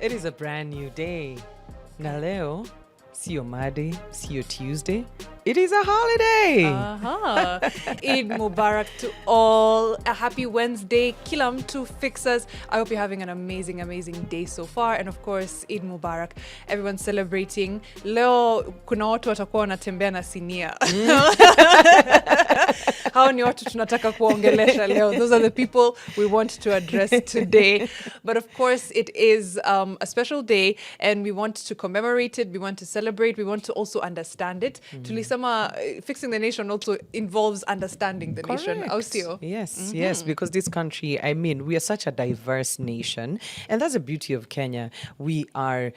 It is a brand new day. Na leo, sio Monday, sio Tuesday. It is a holiday. Eid Mubarak to all. A happy Wednesday. Kila mtu fixers. I hope you're having an amazing, amazing day so far. And of course, Eid Mubarak. Everyone's celebrating. Leo kuna watu watakuwa wanatembea na sinia. Hao ni watu tunataka kuongelesha leo. Those are the people we want to address today. But of course, it is a special day and we want to commemorate it. We want to celebrate. We want to also understand it. Tulisema fixing the nation also involves understanding the nation. Ausio. Yes, yes, because this country, I mean, we are such a diverse nation. And that's the beauty of Kenya. We are,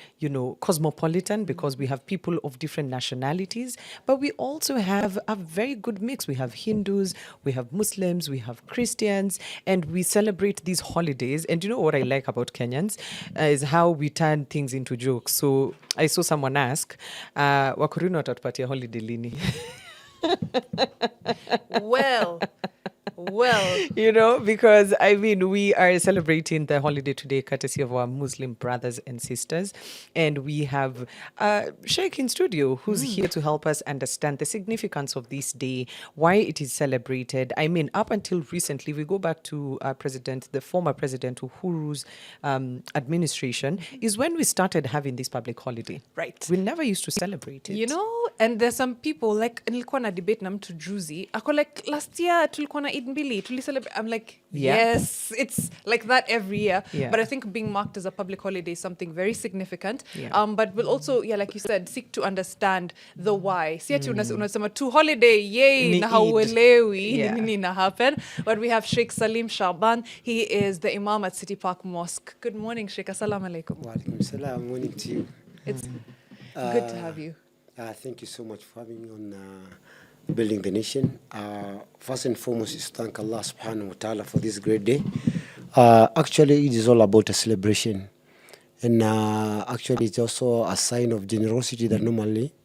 cosmopolitan because we have people of different nationalities, but we also have a very good mix. We have Hindus, we have Muslims, we have Christians, and we celebrate these holidays. And you know what I like about Kenyans is how we turn things into jokes. So I saw someone ask, Wakurino watatupatia holiday lini? Well, because I mean, we are celebrating the holiday today courtesy of our Muslim brothers and sisters. And we have Sheikh in studio who's here to help us understand the significance of this day, why it is celebrated. I mean, up until recently, we go back to the former President Uhuru's administration, is when we started having this public holiday. Right. We never used to celebrate it. And there's some people, like, nilikuwa na debate na mtu juzi. Ako like, last year, tulikuwa na Eid mbili, tulicelebrate. I'm like, yes, it's like that every year. Yeah. But I think being marked as a public holiday is something very significant. Yeah. But we'll also, like you said, seek to understand the why. Si ati unasema tu holiday, yay, Ni na Eid. hauelewi, Yeah. nini na happen. But we have Sheikh Salim Shaban. He is the Imam at City Park Mosque. Good morning, Sheikh. Assalamu alaikum. Wa alaikum salam. Morning to you. It's good to have you. Thank you so much for having me on Building the Nation. First and foremost is thank Allah subhanahu wa ta'ala for this great day. Actually, it is all about a celebration. And actually, it's also a sign of generosity that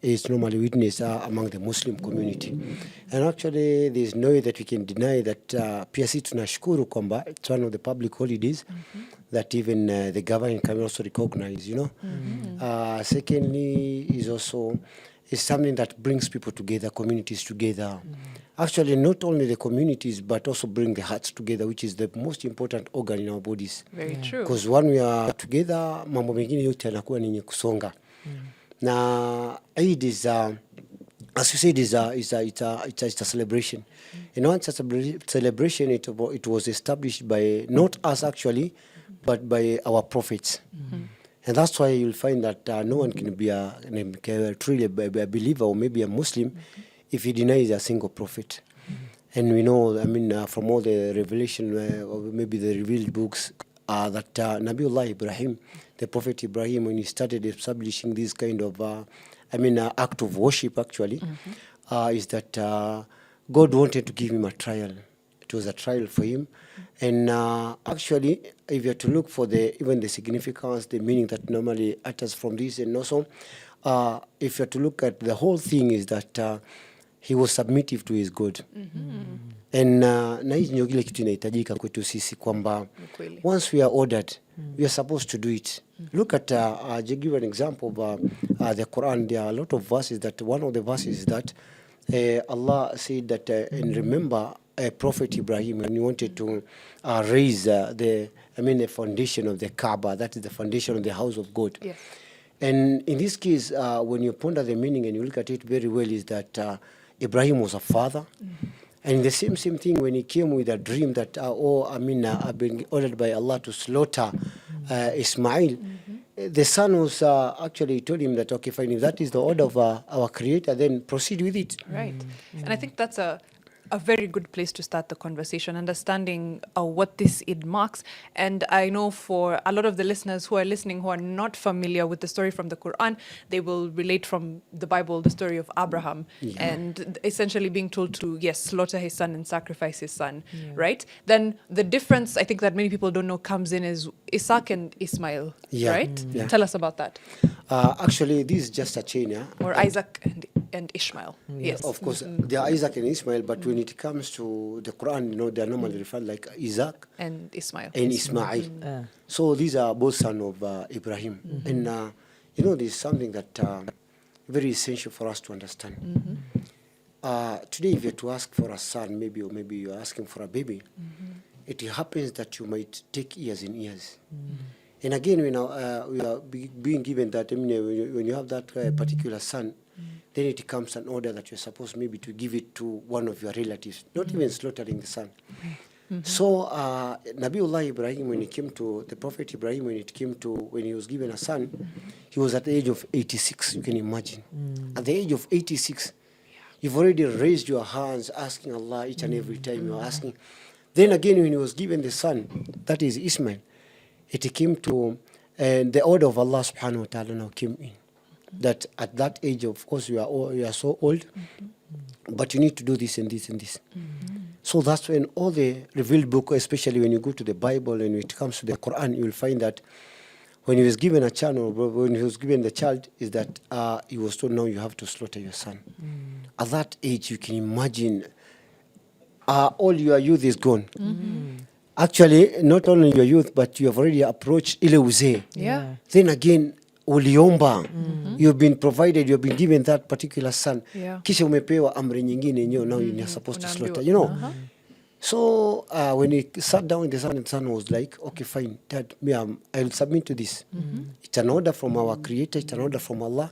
is normally witnessed among the Muslim community. And actually, there is no way that we can deny that pia si tunashukuru kwamba it's one of the public holidays that even the government can also recognize, Secondly, is something that brings people together, communities together. Actually, not only the communities, but also bring the hearts together, which is the most important organ in our bodies. Very true. Because when we are together, mambo mengine yote yanakuwa ni yenye kusonga. Na Eid is, as you said, it's a celebration. And once a celebration, it was established by not us actually, but by our prophets. And that's why you'll find that no one can be truly a believer or maybe a Muslim if he denies a single prophet. And we know, from all the revelation or maybe the revealed books, that Nabiullah Ibrahim, the Prophet Ibrahim, when he started establishing this kind of, act of worship actually, is that God wanted to give him a trial. It was a trial for him. And actually, if you have to look for even the significance, the meaning that normally utters from this, and also, if you have to look at the whole thing, is that he was submissive to his God. And na hizi ndio kile kitu inahitajika kwetu sisi kwamba once we are ordered, we are supposed to do it. Look at, to give an example of the Quran, there are a lot of verses that, one of the verses is that Allah said that, and remember Prophet Ibrahim when he wanted to raise the foundation of the Kaaba, that is the foundation of the house of God. Yes. And in this case, when you ponder the meaning and you look at it very well, is that Ibrahim was a father. And the same thing when he came with a dream that, I've been ordered by Allah to slaughter Ismail. The son was actually told him that, okay, fine, if that is the order of our Creator, then proceed with it. Right. And I think that's a very good place to start the conversation, understanding what this Eid marks. And I know for a lot of the listeners who are listening who are not familiar with the story from the Quran, they will relate from the Bible the story of Abraham and essentially being told to, yes, slaughter his son and sacrifice his son, right? Then the difference I think that many people don't know comes in is Isaac and Ismail, right? Yeah. Tell us about that. Actually, this is just a chain, Or Isaac and and Ishmael. Yes. Yes. Of course, there are Isaac and Ismail, but when it comes to the Quran, they are normally referred like Isaac And Ismail. and Ismail. So these are both sons of Ibrahim. And this is something that very essential for us to understand. Today, if you are to ask for a son, maybe you are asking for a baby, it happens that you might take years and years. And again, we are being given that, when you have that particular son, then it becomes an order that you're supposed maybe to give it to one of your relatives, not even slaughtering the son. So Nabiullah Ibrahim, when he came to the Prophet Ibrahim, when he was given a son, he was at the age of 86. You can imagine. At the age of 86, you've already raised your hands asking Allah each and every time you're asking. Then again, when he was given the son, that is Ismail, it came to, and the order of Allah subhanahu wa ta'ala now came in. That at that age, of course, you are so old, but you need to do this and this and this. So that's when all the revealed book, especially when you go to the Bible and when it comes to the Quran, you will find that when he was given a child, or when he was given the child, is that he was told, now you have to slaughter your son. At that age, you can imagine all your youth is gone. Actually, not only your youth, but you have already approached ile uzee. Yeah. Then again, uliomba, you've been provided, you've been given that particular son. Yeah. Kisha umepewa amri nyingine, now you're supposed to slaughter, So when he sat down with the son was like, okay, fine, Dad, I'll submit to this. It's an order from our Creator, it's an order from Allah.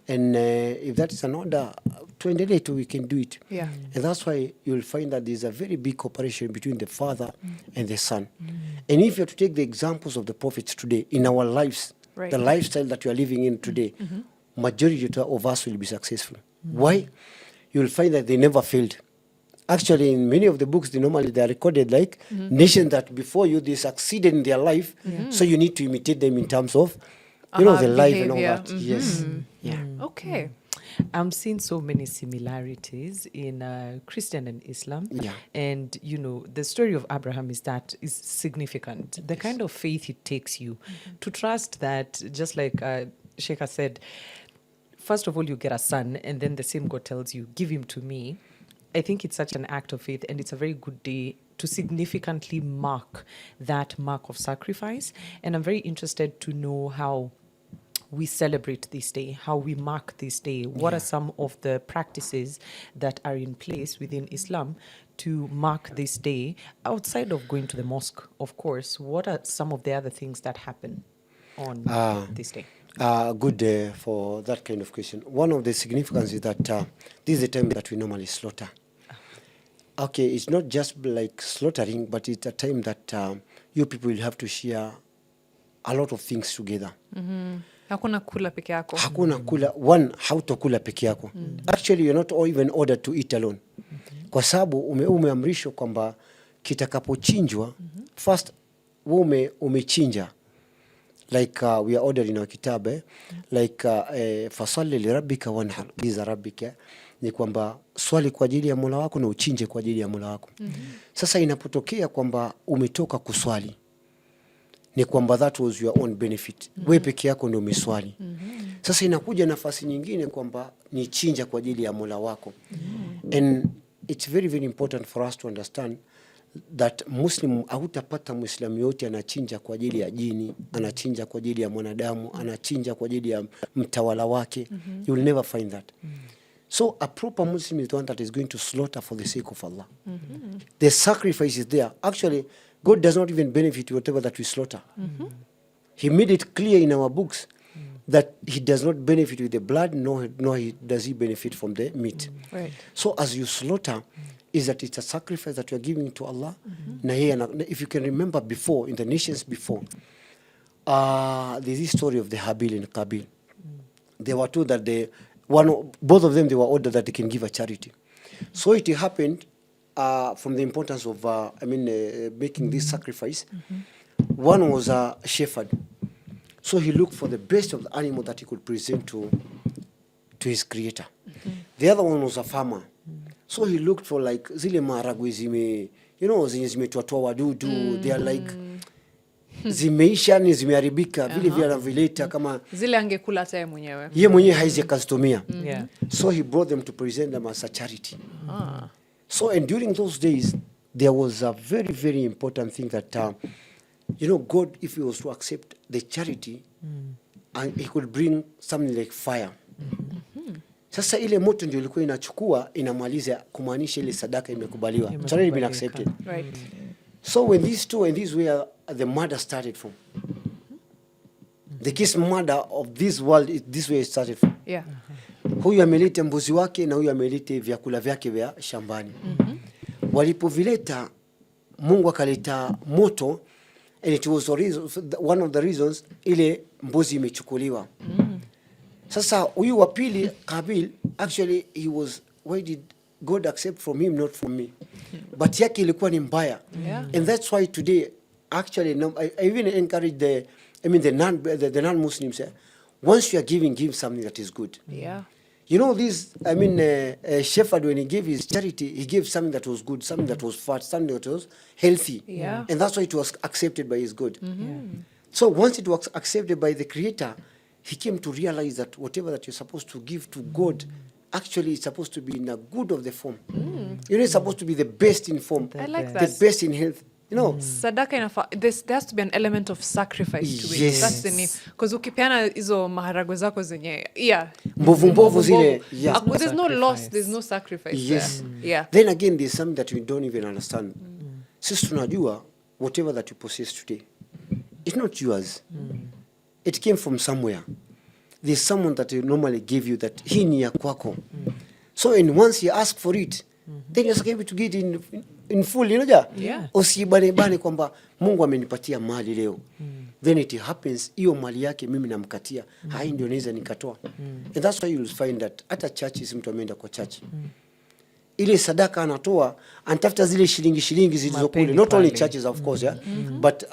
And if that is an order, we can do it. Yeah. And that's why you'll find that there's a very big cooperation between the father and the son. And if you have to take the examples of the prophets today in our lives, Right. the lifestyle that we are living in today, majority of us will be successful. Why? You'll find that they never failed. Actually, in many of the books, they are recorded like nations that before you, they succeeded in their life. So you need to imitate them in terms of, the life and all behavior. that. Yes. Yeah. Okay. I'm seeing so many similarities in Christian and Islam. Yeah. And, the story of Abraham is significant. The kind of faith it takes you to trust that, just like Sheikha said, first of all, you get a son, and then the same God tells you, give him to me. I think it's such an act of faith, and it's a very good day to significantly mark that mark of sacrifice. And I'm very interested to know how we celebrate this day, how we mark this day. What are some of the practices that are in place within Islam to mark this day outside of going to the mosque, of course? What are some of the other things that happen on this day? Good for that kind of question. One of the significance is that this is the time that we normally slaughter. Okay, it's not just like slaughtering, but it's a time that you people will have to share a lot of things together. Hakuna kula peke yako. Hakuna kula, one, hautokula peke yako. Actually, you're not even ordered to eat alone. Kwa sababu umeamrishwa kwamba kitakapochinjwa, first umechinja. Like we are ordered in our kitab, like fasalli li rabbika wanhar, liza rabbika, ni kwamba swali kwa ajili ya Mola wako na uchinje kwa ajili ya Mola wako. Sasa inapotokea kwamba umetoka kuswali, ni kwamba that was your own benefit. Wewe peke yako ndio umeswali. Sasa inakuja nafasi nyingine kwamba ni chinja kwa ajili ya Mola wako. And it's very, very important for us to understand that Muslim, hautapata Muislamu yote anachinja kwa ajili ya jini, anachinja kwa ajili ya mwanadamu, anachinja kwa ajili ya mtawala wake. You will never find that. So a proper Muslim is the one that is going to slaughter for the sake of Allah. The sacrifice is there. Actually, God does not even benefit whatever that we slaughter. He made it clear in our books that he does not benefit with the blood, nor does he benefit from the meat. Right. So as you slaughter, is that it's a sacrifice that you are giving to Allah. If you can remember before, in the nations before, there's this story of the Habil and Qabil. They were told that both of them, they were ordered that they can give a charity. So it happened from the importance of making this sacrifice. One was a shepherd. So he looked for the best of the animal that he could present to his creator. The other one was a farmer. So he looked for like zile maharagwe zenye zimetwatwa wadudu. They are like, zimeisha, ni zimeharibika, vile vile anavileta kama Zile angekula hata yeye mwenyewe. yeye mwenyewe haizi akazitumia. Yeah. So he brought them to present them as a charity. So, and during those days, there was a very, very important thing that, God, if he was to accept the charity, and he could bring something like fire. Sasa ile moto ndio ilikuwa inachukua inamaliza, kumaanisha ile sadaka imekubaliwa. It's already been accepted. Right. So when these two and these were the murder started from. The kiss murder of this world, this way it started from. Yeah. Huyu ameleta mbuzi wake na huyu ameleta vyakula vyake vya shambani. Walipovileta, Mungu akaleta moto, and it was one of the reasons ile mbuzi imechukuliwa. Sasa huyu wa pili, Kabil, actually why did God accept from him, not from me? But yake ilikuwa ni mbaya. Yeah. And that's why today, actually, I even encourage the non-Muslims, once you are giving, give something that is good. Yeah. Shepherd, when he gave his charity, he gave something that was good, something that was fat, something that was healthy. Yeah. And that's why it was accepted by his God. So once it was accepted by the Creator, he came to realize that whatever that you're supposed to give to God, actually it's supposed to be in a good of the form. It's supposed to be the best in form. I like the that. best in health. Sadaka there has to be an element of sacrifice to it. Yes. That's the name. Because ukipeana hizo maharagwe zako zenye, Mbovu zile, yeah. There's no loss, there's no sacrifice. Yes. There. Yeah. Then again, there's something that we don't even understand. Sisi tunajua whatever that you possess today, it's not yours. It came from somewhere. There's someone that will normally give you that hii ni ya kwako. So and once you ask for it, then you're able to get in full, Yeah. Usibane kwamba Mungu amenipatia mali leo. Then it happens, hiyo mali yake mimi namkatia. Hai ndio naweza nikatoa. And that's why you'll find that hata churches, mtu ameenda kwa church. Ile sadaka anatoa, anatafuta zile shilingi zilizokule. Not only churches, of course, yeah. But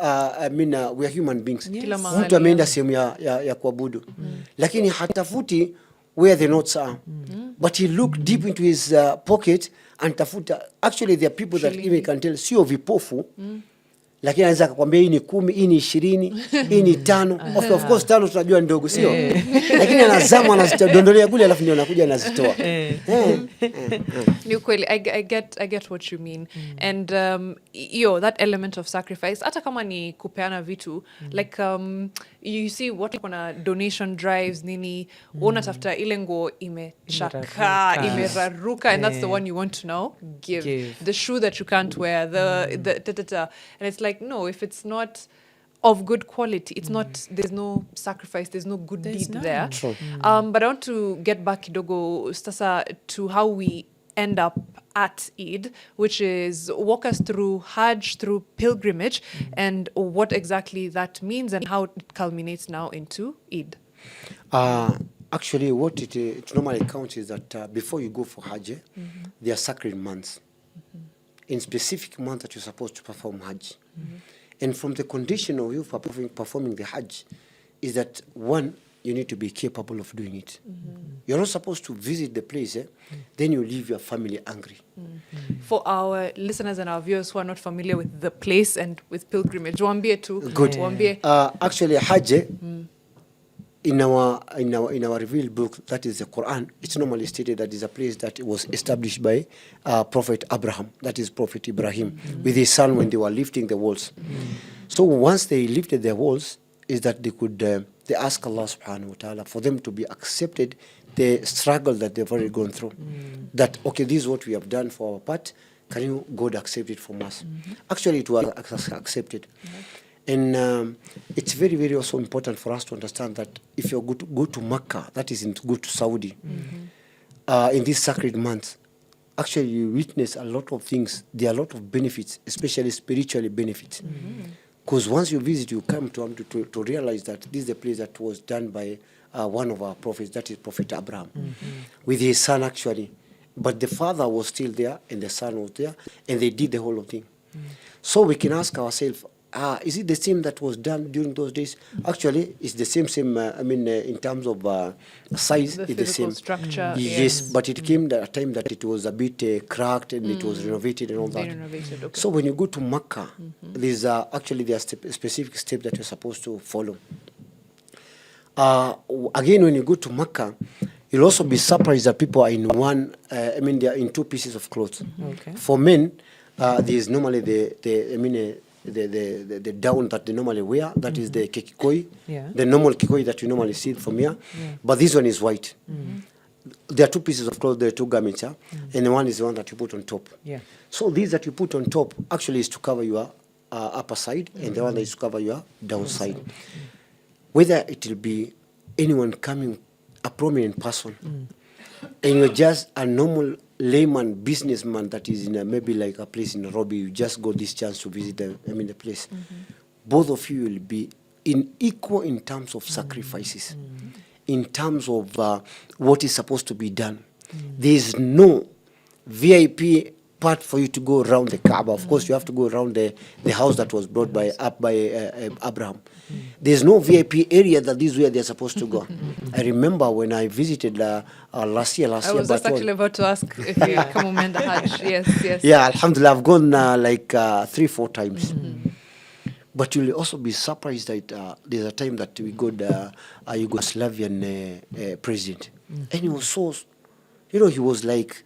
we are human beings. Kila mahali, Mtu ameenda sehemu ya kuabudu. Lakini hatafuti where the notes are. But he looked deep into his pocket and tafuta. Actually, there are people that even can tell, sio vipofu, lakini anaweza akakwambia hii ni 10, hii ni 20, hii ni 5. Of course 5 tunajua ndogo, sio? Lakini anazama, anazidondolea kule, alafu ndio anakuja anazitoa. Ni kweli, I get what you mean. And that element of sacrifice, hata kama ni kupeana vitu, like you see what kuna donation drives nini, unatafuta ile nguo imechaka, imeraruka, and that's the one you want to now give. The shoe that you can't wear, and it's like, no, if it's not of good quality, it's not, there's no sacrifice, there's no good deed there. But I want to get back kidogo sasa to how we end up at Eid, which is walk us through Hajj, through pilgrimage, and what exactly that means and how it culminates now into Eid. Actually, what it normally counts is that before you go for Hajj, there are sacred months. In specific month that you're supposed to perform Hajj. And from the condition of you for performing the Hajj is that, one, you need to be capable of doing it. You're not supposed to visit the place, then you leave your family angry. For our listeners and our viewers who are not familiar with the place and with pilgrimage, Wambie too. Good. Wambie. Actually, Hajj, in our revealed book, that is the Quran, it's normally stated that is a place that was established by Prophet Abraham, that is Prophet Ibrahim, with his son when they were lifting the walls. So once they lifted their walls, is that they could they ask Allah subhanahu wa ta'ala for them to be accepted the struggle that they've already gone through. That, okay, this is what we have done for our part, can you, God, accept it from us? Actually, it was accepted. And it's very, very also important for us to understand that if you go to Mecca, that is go to Saudi, in this sacred month, actually you witness a lot of things. There are a lot of benefits, especially spiritually benefits. Because once you visit, you come to realize that this is the place that was done by one of our prophets, that is Prophet Abraham, with his son actually. But the father was still there and the son was there, and they did the whole thing. So we can ask ourselves, is it the same that was done during those days? Actually, it's the same. In terms of size, The it's the physical same. structure. Yes, but it came at a time that it was a bit cracked and it was renovated and all They that. renovated, okay. So when you go to Makkah, there's actually there are specific steps that you're supposed to follow. Again, when you go to Makkah, you'll also be surprised that people are in they are in two pieces of clothes. Okay. For men, there's normally the down that they normally wear, that is the kekikoi, Yeah. the normal kikoi that you normally see from here. But this one is white. There are two pieces of clothes, there are two garments, and the one is the one that you put on top. Yeah. So these that you put on top actually is to cover your upper side, and the one that is to cover your downside. Whether it will be anyone coming, a prominent person, and you're just a normal layman businessman that is in maybe like a place in Nairobi, you just got this chance to visit the place. Both of you will be equal in terms of sacrifices, in terms of what is supposed to be done. There is no VIP part for you to go around the Kaaba. Of course, you have to go around the house that was brought by Abraham. There's no VIP area that this is where they're supposed to go. I remember when I visited last year. I was just but actually about to ask if you come on the Hajj. Yes. yeah, Alhamdulillah, I've gone like 3-4 times. But you'll also be surprised that there's a time that we got a Yugoslavian president. And he was so, he was like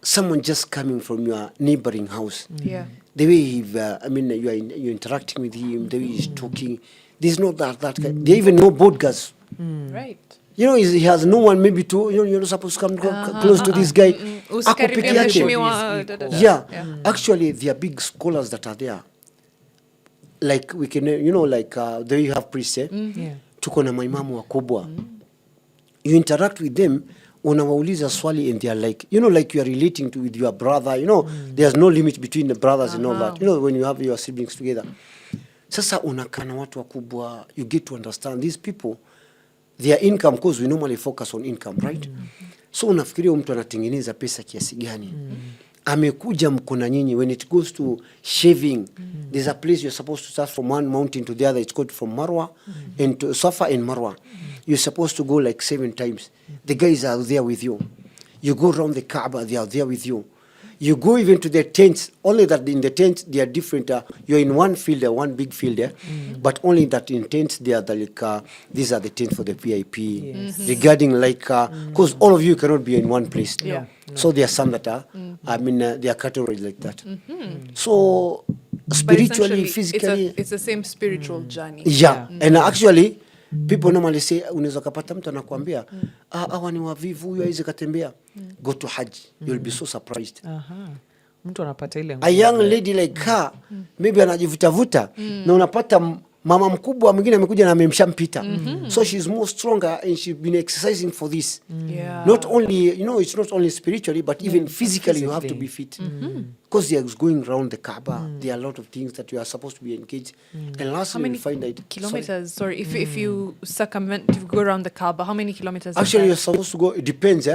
someone just coming from your neighboring house. Yeah. The way you're interacting with him, the way he's talking. There's no that kind. There even no bodyguards. Right. He has no one maybe to, you're not supposed to come close to this guy. Usikaribia Ako peke yake. mheshimiwa, Yeah. Yeah. Actually, there are big scholars that are there. Like we can, there you have priests, Yeah. tuko na maimamu wakubwa. You interact with them, unawauliza swali and they are like, like you are relating with your brother, there's no limit between the brothers and all that. When you have your siblings together. Sasa unakaa na watu wakubwa, you get to understand these people, their income, because we normally focus on income, right? So unafikiria mtu anatengeneza pesa kiasi gani? Amekuja mkona nyinyi. When it goes to shaving, there's a place you're supposed to start from one mountain to the other. It's called from Marwa and to Safa and Marwa. You're supposed to go like 7 times. The guys are there with you. You go around the Kaaba, they are there with you. You go even to the tents, only that in the tents they are different. You're in one field, one big field there, but only that in tents they are these are the tents for the VIP. Regarding because all of you cannot be in one place. Yeah. So there are some that are, they are categorized like that. So spiritually, physically, it's the same spiritual journey. yeah. And actually, people normally say, unaweza kapata mtu anakuambia, hawa ni wavivu, huyu hawezi katembea. Go to Hajj. You'll be so surprised. Aha. Mtu anapata ile A young lady like her, maybe anajivuta-vuta, na unapata mama mkubwa mwingine amekuja na amemshampita. So she's more stronger and she's been exercising for this. Yeah. Not only, it's not only spiritually, but even physically you have to be fit. Because they are going around the Kaaba. There are a lot of things that you are supposed to be engaged. And How lastly, many you find that... kilometers? Sorry, if you circumvent, if you go around the Kaaba, how many kilometers? Actually, you're is supposed to go, it depends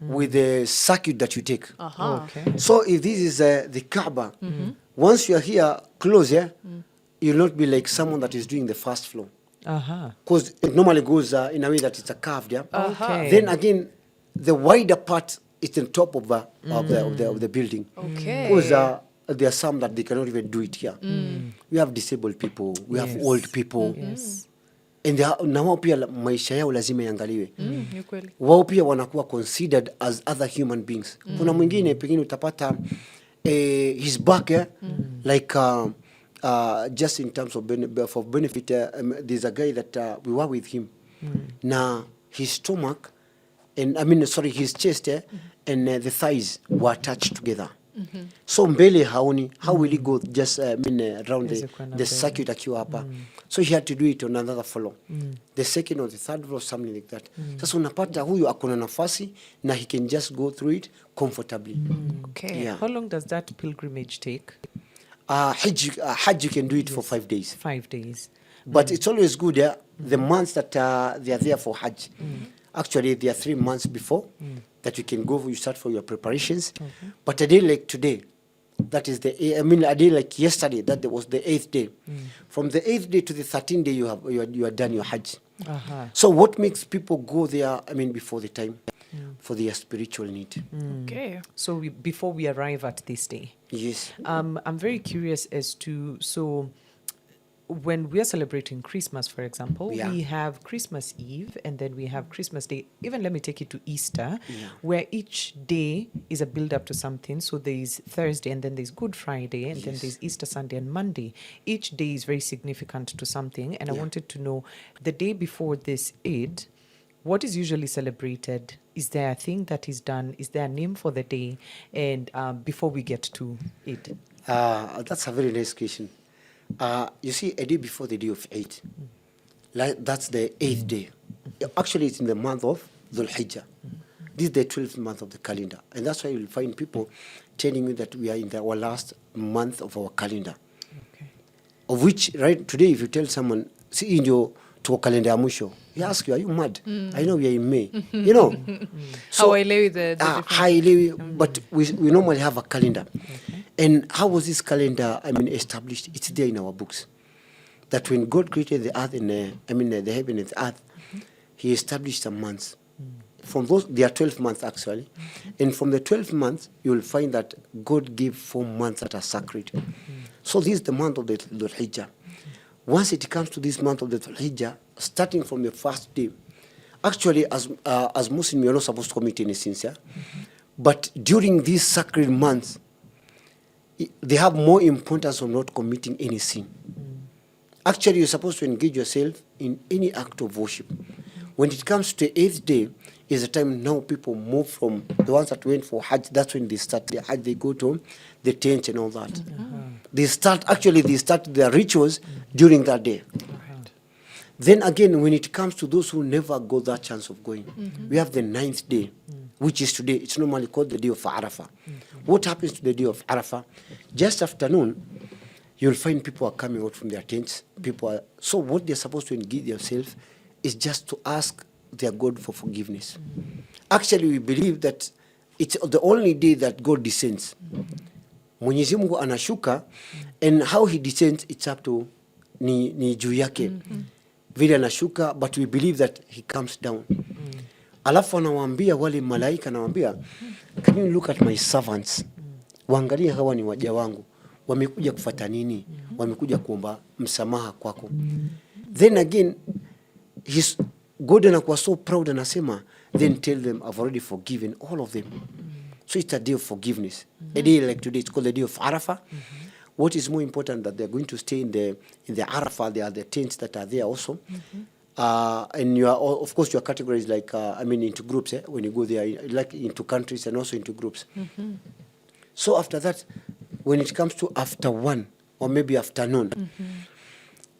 with the circuit that you take. that? Uh-huh. Okay. So if this is the Kaaba, once you're here close, you'll not be like someone that is doing the first floor. Aha. Because it normally goes in a way that it's a curved, Okay. Then again, the wider part is on top of the building. Okay. Because there are some that they cannot even do it here. We have disabled people, we have Yes. old people. Yes. And na wao pia maisha yao lazima iangaliwe. Ni kweli. Wao pia wanakuwa considered as other human beings. Kuna mwingine pengine utapata his back like just in terms of for benefit, there's a guy that we were with him. Now his stomach and his chest and the thighs were attached together. So mbele haoni, how will he go just around the circuit akiwa hapa? So he had to do it on another floor, the second or the third floor, something like that. Sasa unapata huyu akona nafasi na he can just go through it comfortably. Okay. Yeah. How long does that pilgrimage take? Hajj you can do it for 5 days. 5 days. But it's always good, the months that they are there for Hajj. Actually, there are 3 months before that you can go, you start for your preparations. But a day like today, That is I mean, a day like yesterday, that was the 8th day. From the 8th day to the 13th day, you are done your Hajj. Uh-huh. So what makes people go there, I mean, before the time? For their spiritual need. Okay. So before we arrive at this day, Yes. I'm very curious as to, so when we are celebrating Christmas, for example, Yeah. we have Christmas Eve and then we have Christmas Day. Even let me take it to Easter, Yeah. where each day is a build up to something. So there is Thursday and then there's Good Friday and then Yes. there's Easter Sunday and Monday. Each day is very significant to something. And I Yeah. wanted to know the day before this Eid, what is usually celebrated? Is there a thing that is done? Is there a name for the day? And before we get to Eid. That's a very nice question. You see, a day before the day of Eid, like that's the 8th day. Actually, it's in the month of Dhul Hijjah. This is the 12th month of the calendar. And that's why you'll find people telling you that we are in our last month of our calendar. Okay. Of which, right, today, if you tell someone, see in your to calendar ya mwisho, he ask you, are you mad? I know we are in May. You know? How I lay with the highly, but we normally have a calendar. And how was this calendar, I mean, established? It's there in our books. That when God created the earth and the heaven and the earth, he established some months. From those, there are 12 months actually. And from the 12th month, you will find that God gave 4 months that are sacred. So this is the month of the Dhul Hijjah. Once it comes to this month of the Dhul Hijjah, starting from the first day, actually as Muslims, you're not supposed to commit any sins, yeah? But during these sacred months, they have more importance of not committing any sin. Actually, you're supposed to engage yourself in any act of worship. When it comes to the 8th day, is the time now people move from the ones that went for Hajj. That's when they start the Hajj. They go to the tent and all that. They start their rituals during that day. Then again, when it comes to those who never got that chance of going, we have the 9th day, which is today. It's normally called the day of Arafah. What happens to the day of Arafah? Just afternoon, you'll find people are coming out from their tents. So what they're supposed to engage themselves is just to ask their God for forgiveness. Actually, we believe that it's the only day that God descends. Mwenyezi Mungu anashuka, and how he descends, it's up to ni juu yake. Vile anashuka, but we believe that he comes down. Alafu anawaambia wale malaika, anawaambia, can you look at my servants? Waangalie hawa ni waja wangu. Wamekuja kufuata nini? Wamekuja kuomba msamaha kwako. Then again, God anakuwa so proud, anasema, then tell them, I've already forgiven all of them. So it's a day of forgiveness. A day like today, it's called the day of Arafah. What is more important, that they're going to stay in the Arafah. There are the tents that are there also. And you are, of course, you are categorized like, into groups. When you go there, like into countries and also into groups. So after that, when it comes to after 1 or maybe afternoon,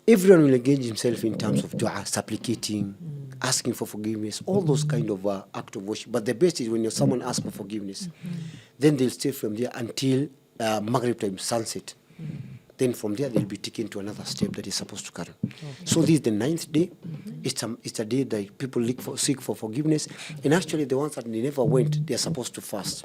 everyone will engage himself in terms of dua, supplicating, asking for forgiveness, all those kind of act of worship. But the best is when someone asks for forgiveness, then they'll stay from there until Maghrib time, sunset. Then from there, they'll be taken to another step that is supposed to carry. So this is the 9th day. It's a day that people seek for forgiveness. And actually, the ones that they never went, they're supposed to fast.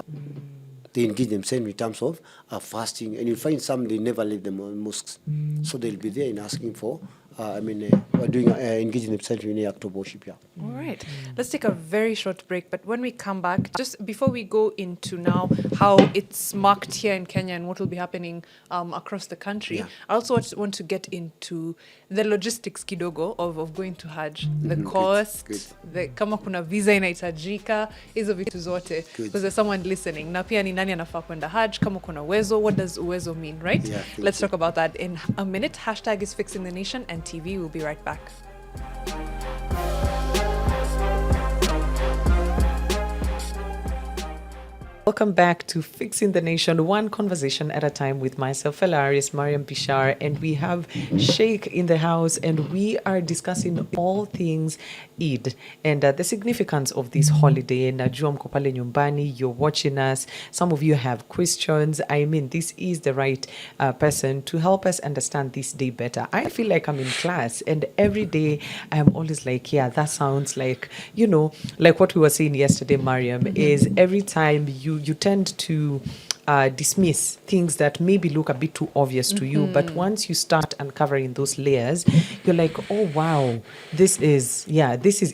They engage themselves in terms of fasting. And you'll find some, they never leave the mosques. So they'll be there in asking for, engaging themselves in any act of worship. Yeah. All right. Let's take a very short break. But when we come back, just before we go into now how it's marked here in Kenya and what will be happening across the country, Yeah. I also want to get into the logistics kidogo of going to Hajj, the cost, the kama kuna visa inahitajika, hizo vitu zote. Because there's someone listening. Na pia ni nani anafaa kwenda Hajj, kama kuna uwezo, what does uwezo mean, right? Yeah, Let's talk about that in a minute. Hashtag is Fixing the Nation and TV. We'll be right back. Welcome back to Fixing the Nation, one conversation at a time with myself, Hilarious Mariam Bishar, and we have Sheikh in the house, and we are discussing all things Eid and the significance of this holiday. Najua mko pale nyumbani, you're watching us. Some of you have questions. I mean, this is the right person to help us understand this day better. I feel like I'm in class, and every day I'm always like, yeah, that sounds like, like what we were saying yesterday, Mariam, is every time you tend to dismiss things that maybe look a bit too obvious to you. But once you start uncovering those layers, you're like, oh, wow, this is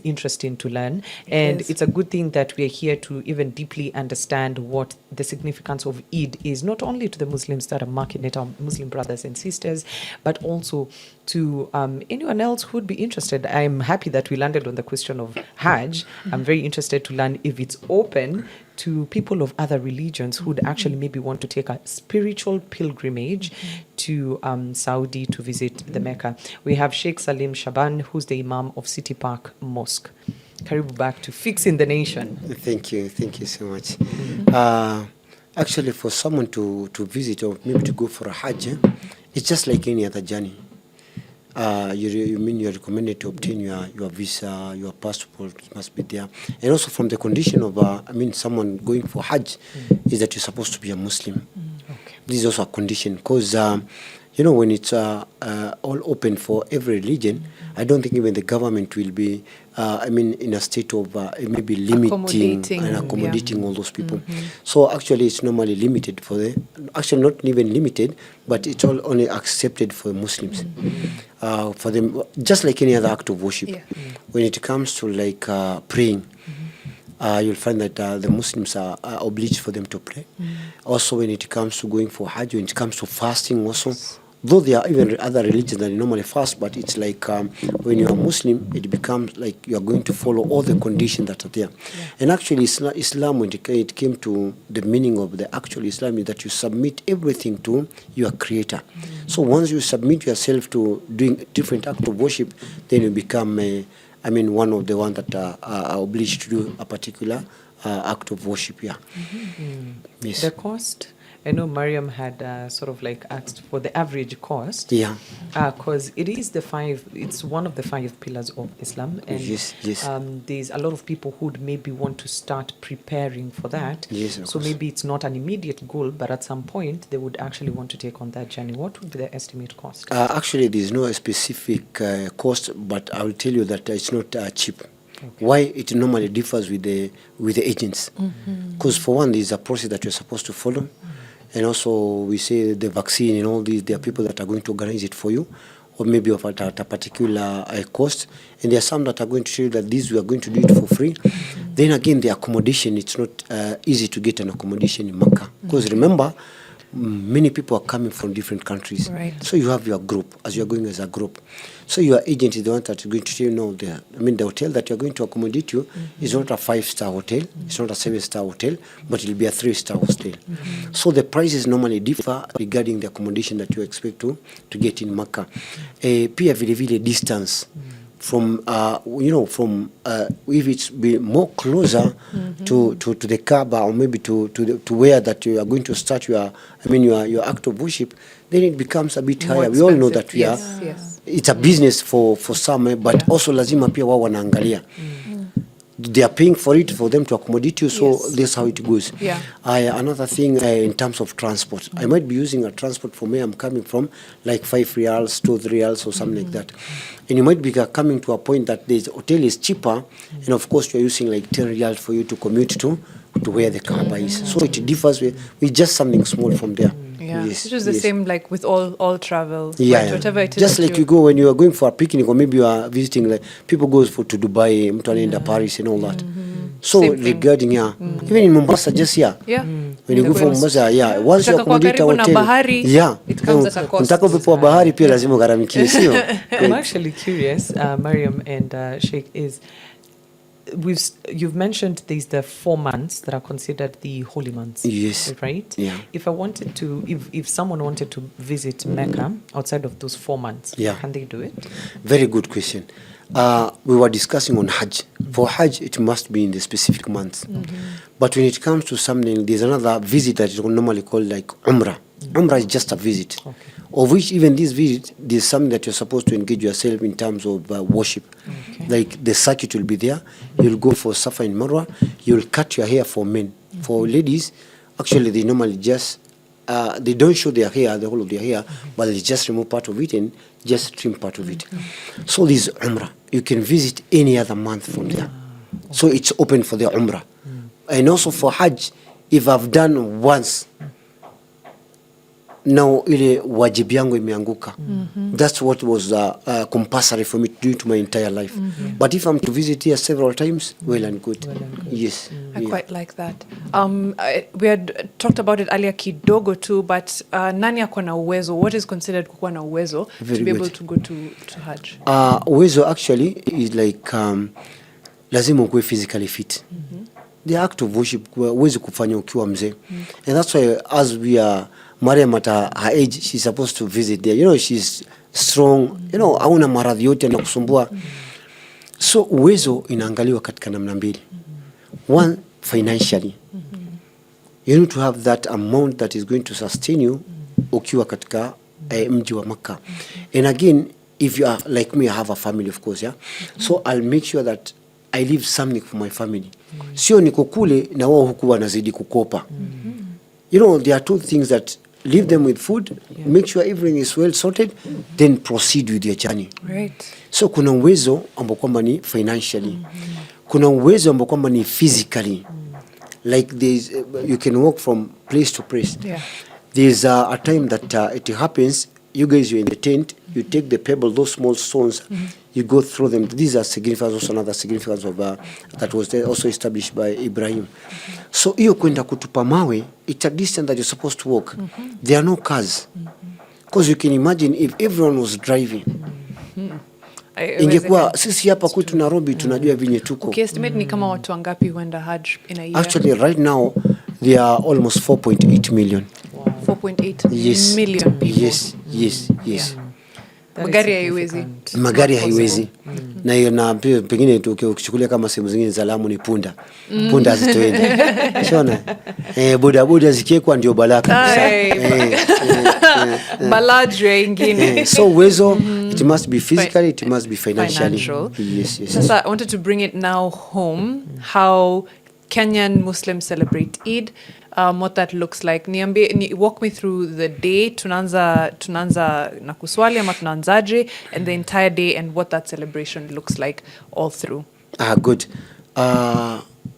interesting to learn. And it's a good thing that we're here to even deeply understand what the significance of Eid is, not only to the Muslims that are marking it, our Muslim brothers and sisters, but also to anyone else who would be interested. I'm happy that we landed on the question of Hajj. I'm very interested to learn if it's open to people of other religions who would actually maybe want to take a spiritual pilgrimage to Saudi to visit the Mecca. We have Sheikh Salim Shaban, who's the Imam of City Park Mosque. Karibu back to Fixing the Nation. Thank you so much. Actually, for someone to visit or maybe to go for a Hajj, it's just like any other journey. You're recommended to obtain your visa, your passport must be there. And also from the condition of, someone going for Hajj is that you're supposed to be a Muslim. Okay. This is also a condition because, when it's all open for every religion, I don't think even the government will be, in a state of maybe limiting and accommodating all those people. So actually it's normally limited actually not even limited, but it's all only accepted for Muslims. For them, just like any other act of worship. When it comes to like praying, you'll find that the Muslims are obliged for them to pray. Also, when it comes to going for Hajj, when it comes to fasting also, though there are even other religions that normally fast, but it's like when you are Muslim, it becomes like you are going to follow all the conditions that are there. And actually, Islam, when it came to the meaning of the actual Islam, is that you submit everything to your Creator. So once you submit yourself to doing different acts of worship, then you become one of the ones that are obliged to do a particular act of worship. Yes. The cost? I know Mariam had sort of like asked for the average cost. Yeah. Because it's one of the 5 pillars of Islam. And yes. There's a lot of people who'd maybe want to start preparing for that. Yes, of so course. maybe it's not an immediate goal, but at some point they would actually want to take on that journey. What would be the estimate cost? Actually, there's no specific cost, but I will tell you that it's not cheap. Okay. Why it normally differs with the agents? Because for one, there's a process that you're supposed to follow. And also, we say the vaccine and all these, there are people that are going to organize it for you, or maybe at a particular cost. And there are some that are going to tell you that we are going to do it for free. Then again, the accommodation, it's not easy to get an accommodation in Makkah. Because remember, many people are coming from different countries. Right. So you have your group, as you're going as a group. So your agent is the one that is going to tell you, no, the hotel that you're going to accommodate you is not a 5-star hotel, it's not a 7-star hotel, but it'll be a 3-star hotel. So the prices normally differ regarding the accommodation that you expect to get in Makkah. Pia vile vile distance. From if it's be more closer to the Kaaba, or maybe to where that you are going to start your act of worship, then it becomes a bit higher. We all know that it's a business for some, but also lazima pia wao wanaangalia. They are paying for it for them to accommodate you, so that's how it goes. Another thing in terms of transport, I might be using a transport from where I'm coming from, like 5 riyals, 2 riyals, or something like that. And you might be coming to a point that the hotel is cheaper, and of course you're using like 10 riyals for you to commute to where the Kaaba is. So it differs with just something small from there. Yes, it is the same like with all travel. Right? Whatever it is. Just like you go when you are going for a picnic, or maybe you are visiting, like people go to Dubai, mtu anaenda Paris and all that. So regarding even in Mombasa, just when you go from Mombasa, once you accommodate a hotel, it comes at a cost. Unataka upepo wa bahari pia lazima ugaramikie, sio? I'm actually curious, Mariam and Sheikh, you've mentioned there's the 4 months that are considered the holy months. Yes. Right? Yeah. If if someone wanted to visit Mecca outside of those 4 months, can they do it? Very good question. We were discussing on Hajj. For Hajj, it must be in the specific months. But when it comes to something, there's another visit that is normally called like Umrah. Umrah is just a visit. Okay. Of which even this visit, there's something that you're supposed to engage yourself in terms of worship. Okay. Like the circuit will be there. You'll go for Safa and Marwa. You'll cut your hair for men. For ladies, actually they normally just, they don't show their hair, the whole of their hair, but they just remove part of it and just trim part of it. So this Umrah, you can visit any other month from there. So it's open for the Umrah. And also for Hajj, if I've done once, now ile wajibu yangu imeanguka. That's what was compulsory for me to do to my entire life. But if I'm to visit here several times, well and good. Yes. I quite like that. We had talked about it earlier kidogo too, but nani ako na uwezo? What is considered kukuwa na uwezo to be able to go to Hajj? Uwezo actually is like lazima ukuwe physically fit. The act of worship uwezi kufanya ukiwa mzee. And that's why as we are Mariam at her age, she's supposed to visit there. You know, she's strong. You know, hauna maradhi yote na kusumbua. So uwezo inaangaliwa katika namna mbili. One, financially. You need to have that amount that is going to sustain you ukiwa katika mji wa Makkah. And again, if you are like me, I have a family of course, yeah. So I'll make sure that I leave something for my family. Sio niko kule na wao huku wanazidi kukopa. You know, there are two things that leave them with food, make sure everything is well sorted, then proceed with your journey. Right. So kuna uwezo ambao kwamba ni financially. Kuna uwezo ambao kwamba ni physically. Like there's, you can walk from place to place. Yeah. There's a time that it happens, you guys, you're in the tent, you take the pebble, those small stones, you go through them. These are significance, also another significance of that was also established by Ibrahim. So hiyo kwenda kutupa mawe, it's a distance that you're supposed to walk. There are no cars. Because you can imagine if everyone was driving. Ingekuwa sisi hapa kwetu Nairobi tunajua vinye tuko. Okay, estimate ni kama watu wangapi huenda Hajj in a year? Actually right now there are almost 4.8 million. 4.8 million people. Yes. Magari haiwezi. Magari haiwezi. Na hiyo na pengine ukichukulia kama sehemu zingine za Lamu ni punda. Punda hazitoendi. Unaona? Boda zikiekwa ndio balaa kabisa. Balajre ingine. So uwezo, it must be physically, it must be financially. Yes. Sasa I wanted to bring it now home, how Kenyan Muslims celebrate Eid, what that looks like. Walk me through the day, tunaanza na kuswali ama tunaanzaje, and the entire day and what that celebration looks like all through. Good.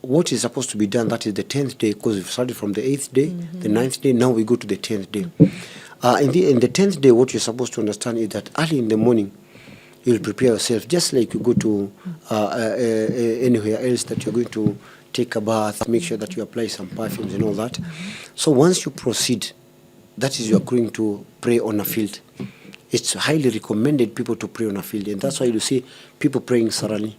What is supposed to be done, that is the 10th day, because we've started from the 8th day, the 9th day, now we go to the 10th day. In the 10th day, what you're supposed to understand is that early in the morning, you'll prepare yourself, just like you go to anywhere else that you're going to take a bath, make sure that you apply some perfumes and all that. So once you proceed, that is, you're going to pray on a field. It's highly recommended people to pray on a field, and that's why you see people praying Sarali,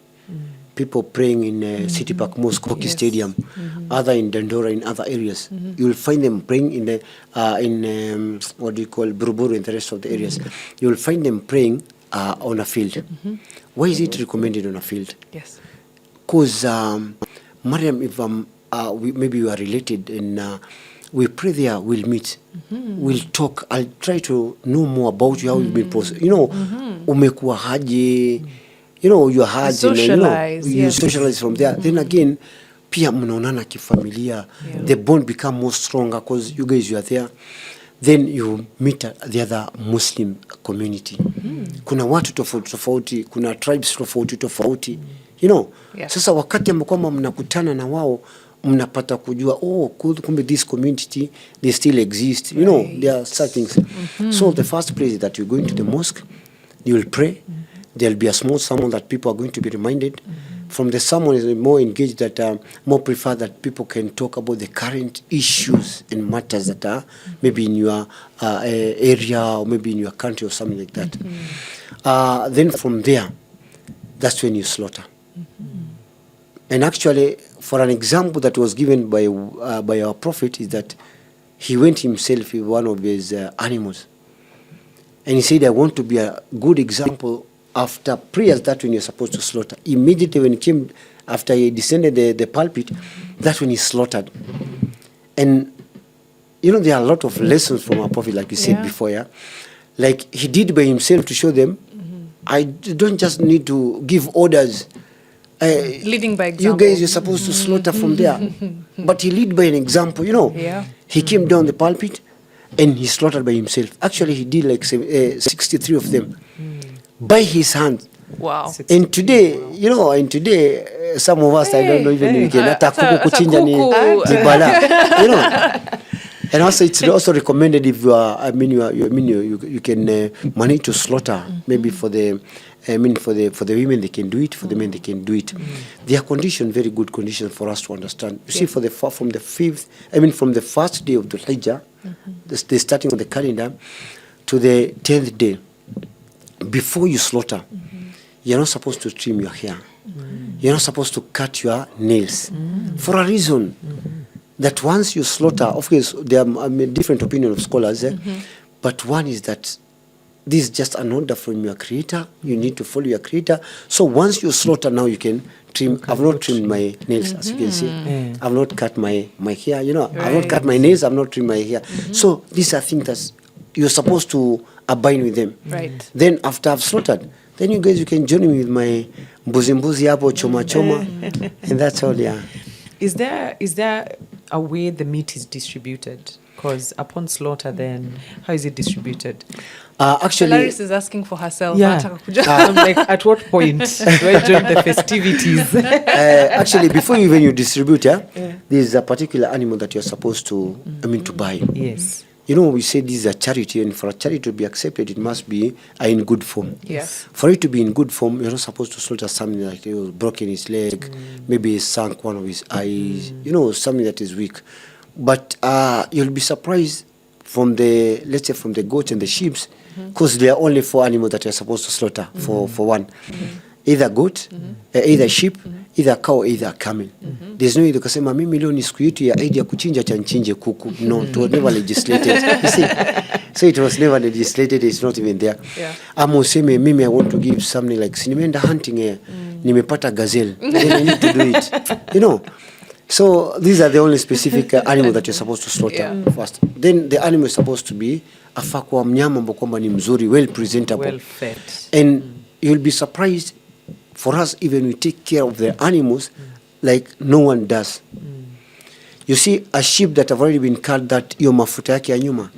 people praying in City Park Mosque, Hockey Stadium, other in Dandora, in other areas. You will find them praying in the what do you call Buruburu and the rest of the areas. You will find them praying on a field. Why is it recommended on a field? Yes. Because Mariam, if maybe you are related and we pray there, we'll meet, we'll talk. I'll try to know more about you, how you've been processed. You know, umekuwa haji, you know, your Hajj, socialize, you socialize from there. Then again, pia mnaonana kifamilia, the bond become more stronger because you guys, you are there. Then you meet the other Muslim community. Kuna watu tofauti, kuna tribes tofauti. You know, sasa wakati ambapo mnakutana na wao, mnapata kujua, kumbe this community, they still exist. You know, there are such things. So the first place is that you go into the mosque, you will pray. There'll be a small sermon that people are going to be reminded. From the sermon is more engaged, that more prefer that people can talk about the current issues and matters that are maybe in your area or maybe in your country or something like that. Then from there, that's when you slaughter. And actually, for an example that was given by our prophet, is that he went himself with one of his animals. And he said, I want to be a good example after prayers, that when you're supposed to slaughter. Immediately when he came, after he descended the pulpit, that's when he slaughtered. And, you know, there are a lot of lessons from our prophet, like we said before, Like he did by himself to show them, I don't just need to give orders. Leading by example. You guys, you're supposed to slaughter from there. But he led by an example, you know. Yeah. He came down the pulpit and he slaughtered by himself. Actually, he did like 63 of them by his hand. Wow. And today, you know, some of us, I don't know even we can kuku kuchinja ni bala. You know. And also it's also recommended if you are, you can manage to slaughter maybe for the for the women they can do it, for the men they can do it. They are very good condition for us to understand. You see, from the from the first day of the Hijjah, the starting of the calendar, to the 10th day, before you slaughter, you're not supposed to trim your hair. You're not supposed to cut your nails for a reason. That once you slaughter, of course, there are different opinion of scholars, but one is that this is just an order from your creator. You need to follow your creator. So once you slaughter, now you can trim. I've not trimmed my nails, as you can see. I've not cut my hair. I've not cut my nails. I've not trimmed my hair. So these are things that you're supposed to abide with them. Right. Then after I've slaughtered, then you guys, you can join me with my mbuzi hapo choma, and that's all. Yeah. Is there a way the meat is distributed? Because upon slaughter, then how is it distributed? Actually, Laris is asking for herself. Yeah. I'm like, at what point do I join the festivities? actually, before you distribute, there's a particular animal that you're supposed to, to buy. Yes. We say this is a charity, and for a charity to be accepted, it must be in good form. Yes. For it to be in good form, you're not supposed to slaughter something like broken his leg, maybe he sunk one of his eyes, something that is weak. But you'll be surprised from let's say from the goats and the sheep, because there are only 4 animals that you're supposed to slaughter for one. Either goat, either sheep, either cow, either camel. There's no either kusema mimi leo ni siku yetu ya Eid ya kuchinja cha nchinje kuku. No, it was never legislated. You see? So it was never legislated, it's not even there. Ama useme mimi I want to give something like nimeenda hunting nimepata gazelle. Then I need to do it. So these are the only specific animal that you're supposed to slaughter first. Then the animal is supposed to be afakwa mnyama ambao kwamba ni mzuri, well presentable. Well fed. And you'll be surprised, for us, even we take care of the animals like no one does. You see, a sheep that have already been cut, that iyo mafuta yake ya nyuma,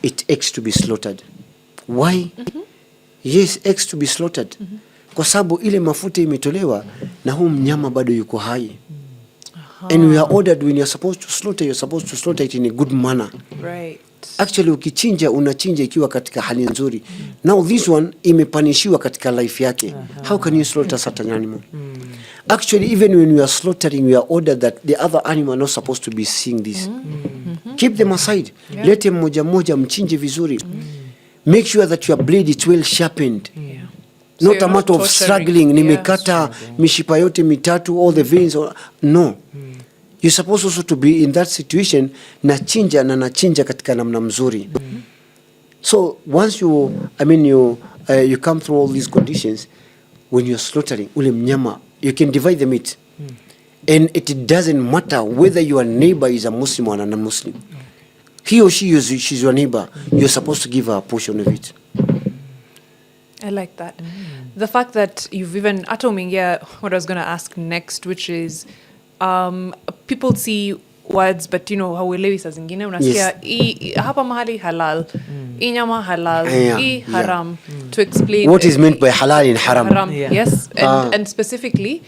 it aches to be slaughtered. Why? Yes, aches to be slaughtered. Kwa sababu ile mafuta imetolewa na huu mnyama bado yuko hai. And we are ordered, when you're supposed to slaughter it in a good manner. Right. Actually, ukichinja unachinja ikiwa katika hali nzuri. Now this one imepanishiwa katika life yake. How can you slaughter such an animal? Actually, even when we are slaughtering, we are ordered that the other animal are not supposed to be seeing this. Keep them aside. Let them moja mchinje vizuri. Make sure that your blade is well sharpened. So Not a matter of struggling. Nimekata mishipa yote mitatu, all the veins. No. You're supposed also to be in that situation, nachinja katika namna mzuri. So once you come through all these conditions, when you're slaughtering, ule mnyama, you can divide the meat. And it doesn't matter whether your neighbor is a Muslim or a non-Muslim. He or she's your neighbor. You're supposed to give her a portion of it. I like that. The fact that you've even, what I was going to ask next, which is, people see words, but hauelewi saa zingine unasikia hapa mahali halal, nyama halal, haram, to explain what is meant by halal and haram. Yes, and specifically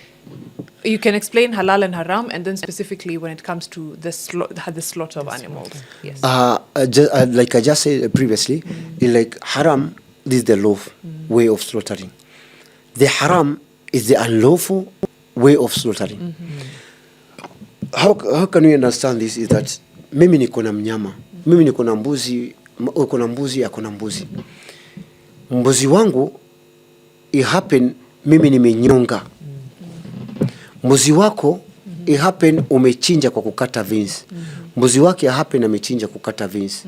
you can explain halal and haram, and then specifically when it comes to the slaughter of animals. Yes. Like I just said previously, like haram, this is the lawful way of slaughtering. The haram is the unlawful way of slaughtering. How can we understand this? Is that mimi niko na mnyama, mimi niko na mbuzi, uko na mbuzi, ako na mbuzi. Mbuzi wangu it happen mimi nimenyonga. Mbuzi wako it happen umechinja kwa kukata veins. Mbuzi wake it happen amechinja kukata veins.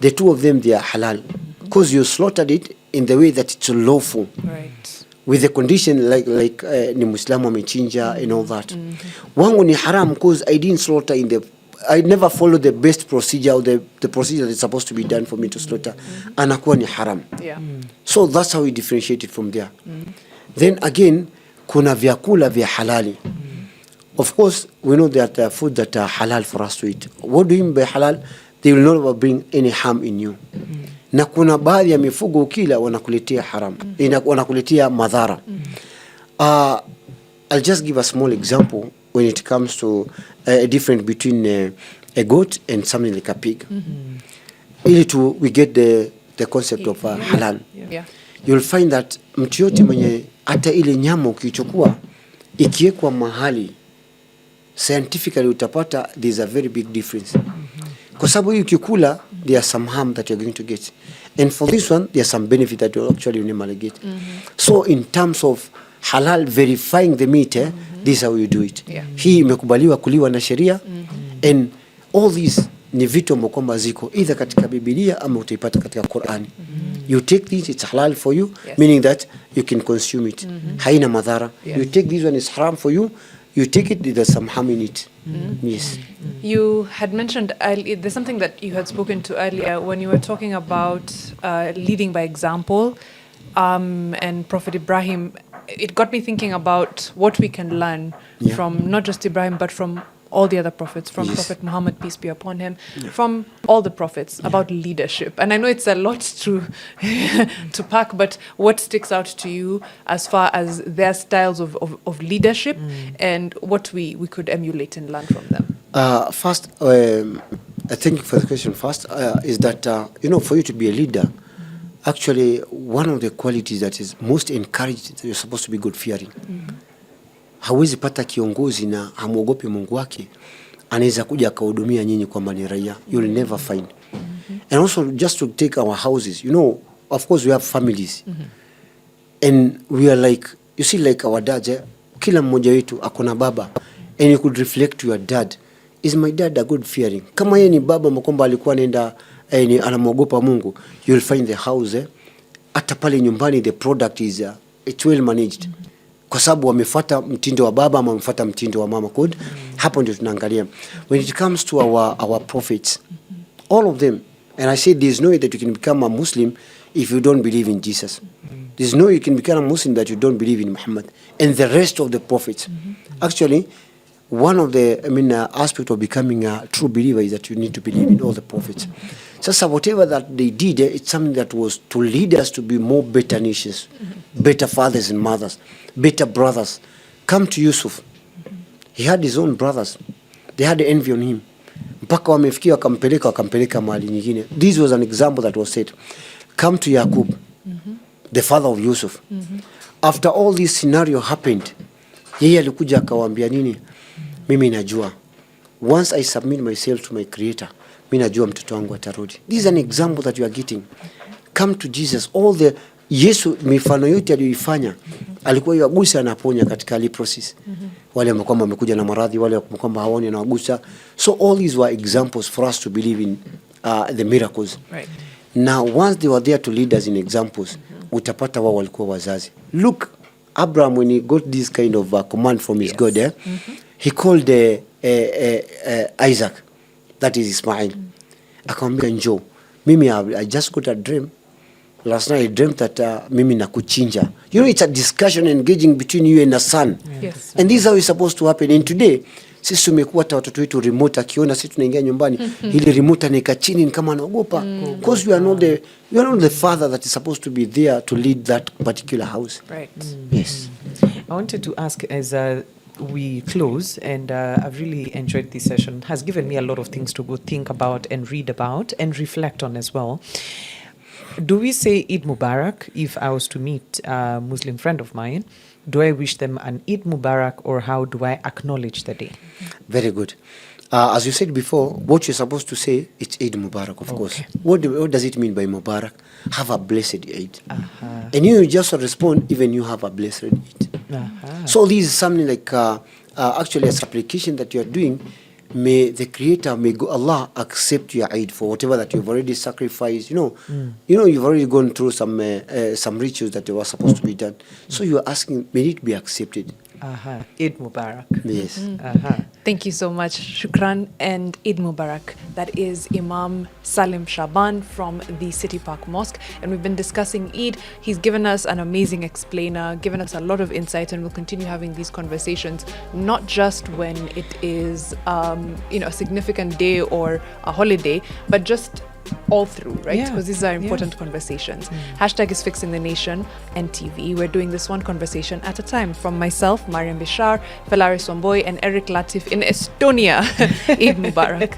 The two of them, they are halal because you slaughtered it in the way that it's lawful. Right. With the condition like ni Muislamu amechinja and all that. Wangu ni haram because I didn't slaughter I never followed the best procedure or the procedure that is supposed to be done for me to slaughter. Anakuwa ni haram. Yeah. So that's how we differentiate it from there. Then again, kuna vyakula vya halali. Of course, we know that there are food that are halal for us to eat. What do you mean by halal? They will not bring any harm in you. Na kuna baadhi ya mifugo ukila wanakuletea haram, wanakuletea madhara. I'll just give a small example when it comes to a difference between a goat and something like a pig. Ili we get the concept of halal. Yeah. You'll find that mtu yote mwenye hata ile nyama ukichukua ikiwekwa mahali scientifically utapata there's a very big difference. Kwa sababu hii ukikula there are some harm that you're going to get, and for this one there are some benefit that you actually normally get. So in terms of halal verifying the meat, this is how you do it. Hii imekubaliwa kuliwa na sheria, and all these ni vitu ambavyo kwamba ziko either katika Biblia ama utaipata katika Qur'ani. You take this, it's halal for you, meaning that you can consume it. Haina madhara. You take this one, it's haram for you. You take it, there's some harm in it. Yes. You had mentioned there's something that you had spoken to earlier when you were talking about leading by example, and Prophet Ibrahim. It got me thinking about what we can learn from not just Ibrahim, but from all the other prophets, from Prophet Muhammad, peace be upon him, from all the prophets about leadership. And I know it's a lot to to pack, but what sticks out to you as far as their styles of leadership and what we could emulate and learn from them? First, I thank you for the question. First, is that, for you to be a leader, actually, one of the qualities that is most encouraged, you're supposed to be God-fearing. Hawezi pata kiongozi na hamuogopi Mungu wake, anaweza kuja akahudumia nyinyi kwamba ni raia. You'll never find. And also, just to take our houses, of course we have families. And we are like, you see, like our dad, kila mmoja wetu akona baba, and you could reflect to your dad, is my dad a good fearing? Kama yeye ni baba mkomba alikuwa anaenda anamuogopa Mungu, you'll find the house, hata pale nyumbani the product is it's well managed. Kwa sababu wamefuata mtindo wa baba ama wamefuata mtindo wa mama. Good. Hapo ndio tunaangalia. When it comes to our prophets, all of them, and I say there's no way that you can become a Muslim if you don't believe in Jesus. There's no way you can become a Muslim that you don't believe in Muhammad and the rest of the prophets. Actually, one of the aspect of becoming a true believer is that you need to believe in all the prophets. So whatever that they did, it's something that was to lead us to be more better nations, better fathers and mothers, better brothers. Come to Yusuf. He had his own brothers. They had envy on him. Mpaka wamefikia wakampeleka mahali nyingine. This was an example that was said. Come to Yaqub, the father of Yusuf. After all this scenario happened, yeye alikuja akawaambia nini? Mimi najua. Once I submit myself to my creator, mimi najua mtoto wangu atarudi. This is an example that you are getting. Come to Jesus. All the Yesu mifano yote aliyoifanya alikuwa yagusa anaponya katika leprosy. Wale ambao wamekuja na maradhi, wale ambao hawaoni na wagusa. So all these were examples for us to believe in the miracles. Right. Now once they were there to lead us in examples, utapata wao walikuwa wazazi. Look, Abraham, when he got this kind of command from his God, he called Isaac, that is Ismail. Akamwambia njoo. Mimi I just got a dream. Last night I dreamt that mimi nakuchinja. It's a discussion engaging between you and a son. Yes. And this is how it's supposed to happen. And today, sisi tumekuwa watoto wetu remote, akiona sisi tunaingia nyumbani, ili remote anaika chini ni kama anaogopa. Because you are not the father that is supposed to be there to lead that particular house. Right. Yes. I wanted to ask as we close, and I've really enjoyed this session. It has given me a lot of things to go think about and read about and reflect on as well. Do we say Eid Mubarak if I was to meet a Muslim friend of mine? Do I wish them an Eid Mubarak, or how do I acknowledge the day? Very good. As you said before, what you're supposed to say, it's Eid Mubarak, of course. What does it mean by Mubarak? Have a blessed Eid. And you just respond, even you have a blessed Eid. So this is something like actually a supplication that you're doing. May the Creator, may Allah accept your Eid for whatever that you've already sacrificed. You've already gone through some rituals that were supposed to be done. So you're asking, may it be accepted. Eid Mubarak. Yes. Thank you so much. Shukran and Eid Mubarak. That is Imam Salim Shaban from the City Park Mosque. And we've been discussing Eid. He's given us an amazing explainer, given us a lot of insight, and we'll continue having these conversations, not just when it is a significant day or a holiday, but just all through, right? Yeah. Because these are Yeah. important conversations. Hashtag is Fixing the Nation and TV. We're doing this one conversation at a time. From myself, Mariam Bishar, Felari Somboy, and Eric Latif in Estonia. Eid Mubarak.